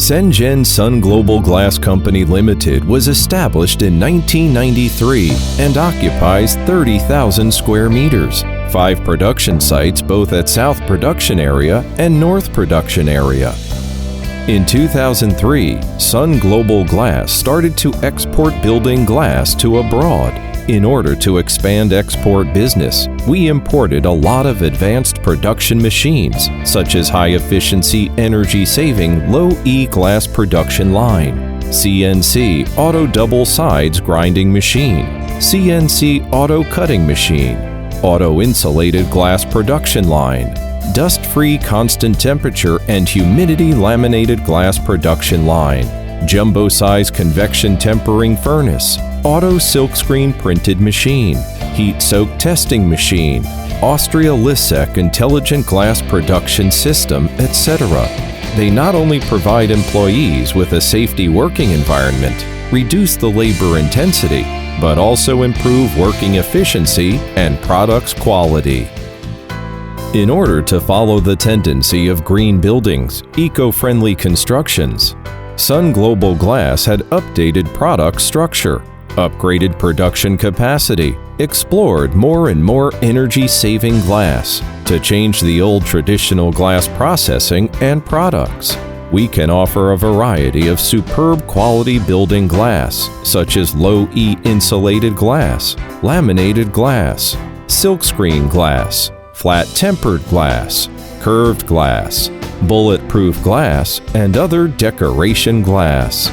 Shenzhen Sun Global Glass Company Limited was established in 1993 and occupies 30,000 square meters, 5 production sites both at South Production Area and North Production Area. In 2003, Sun Global Glass started to export building glass to abroad. In order to expand export business, we imported a lot of advanced production machines, such as high-efficiency, energy-saving, low-E glass production line, CNC auto double sides grinding machine, CNC auto cutting machine, auto insulated glass production line, dust-free constant temperature and humidity laminated glass production line, jumbo-size convection tempering furnace, auto silkscreen printed machine, heat soak testing machine, Austria Lissek intelligent glass production system, etc. They not only provide employees with a safety working environment, reduce the labor intensity, but also improve working efficiency and products quality. In order to follow the tendency of green buildings, eco-friendly constructions, Sun Global Glass had updated product structure, upgraded production capacity, explored more and more energy-saving glass to change the old traditional glass processing and products. We can offer a variety of superb quality building glass, such as low-E insulated glass, laminated glass, silkscreen glass, flat tempered glass, curved glass, bulletproof glass, and other decoration glass.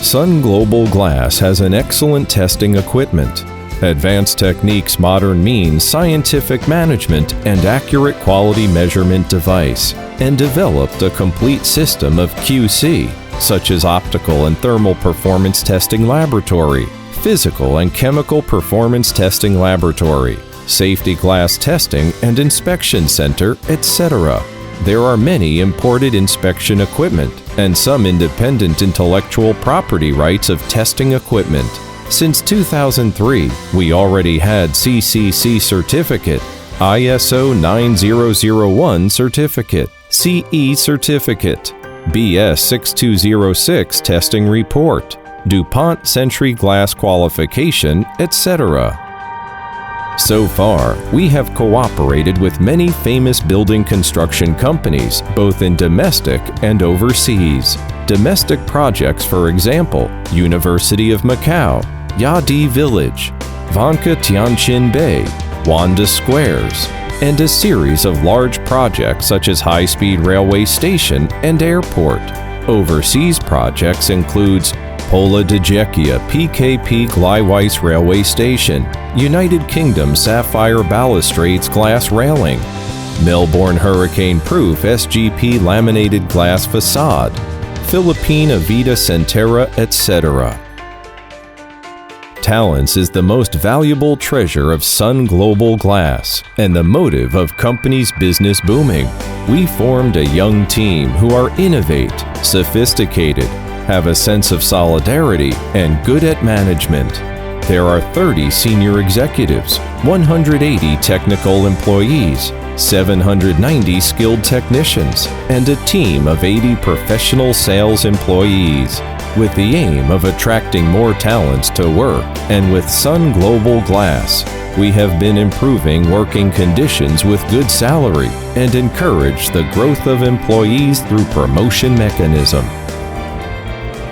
Sun Global Glass has an excellent testing equipment, advanced techniques modern means scientific management and accurate quality measurement device, and developed a complete system of QC, such as optical and thermal performance testing laboratory, physical and chemical performance testing laboratory, safety glass testing and inspection center, etc. There are many imported inspection equipment and some independent intellectual property rights of testing equipment. Since 2003, we already had CCC certificate, ISO 9001 certificate, CE certificate, BS 6206 testing report, DuPont Century Glass qualification, etc. So far, we have cooperated with many famous building construction companies, both in domestic and overseas. Domestic projects, for example, University of Macau, Yadi Village, Vanka Tianjin Bay, Wanda Squares, and a series of large projects such as high-speed railway station and airport. Overseas projects includes Pola de Jekia PKP Gleiweiss Railway Station, United Kingdom Sapphire Balustrades Glass Railing, Melbourne Hurricane-Proof SGP Laminated Glass Facade, Philippine Avida Centera, etc. Talents is the most valuable treasure of Sun Global Glass and the motive of company's business booming. We formed a young team who are innovate, sophisticated, have a sense of solidarity, and good at management. There are 30 senior executives, 180 technical employees, 790 skilled technicians, and a team of 80 professional sales employees. With the aim of attracting more talents to work, and with Sun Global Glass, we have been improving working conditions with good salary and encourage the growth of employees through promotion mechanism.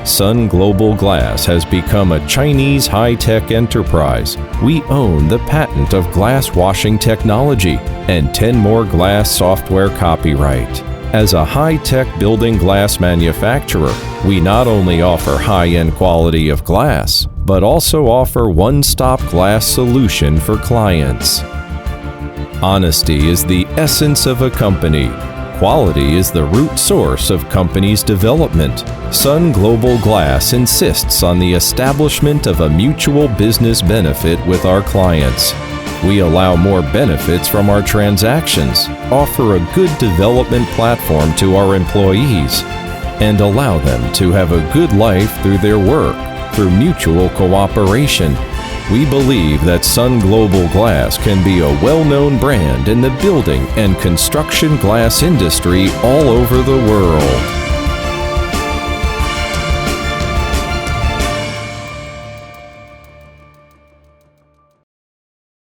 Sun Global Glass has become a Chinese high-tech enterprise. We own the patent of glass washing technology and 10 more glass software copyright. As a high-tech building glass manufacturer, we not only offer high-end quality of glass, but also offer one-stop glass solution for clients. Honesty is the essence of a company. Quality is the root source of company's development. Sun Global Glass insists on the establishment of a mutual business benefit with our clients. We allow more benefits from our transactions, offer a good development platform to our employees, and allow them to have a good life through their work, through mutual cooperation. We believe that Sun Global Glass can be a well-known brand in the building and construction glass industry all over the world.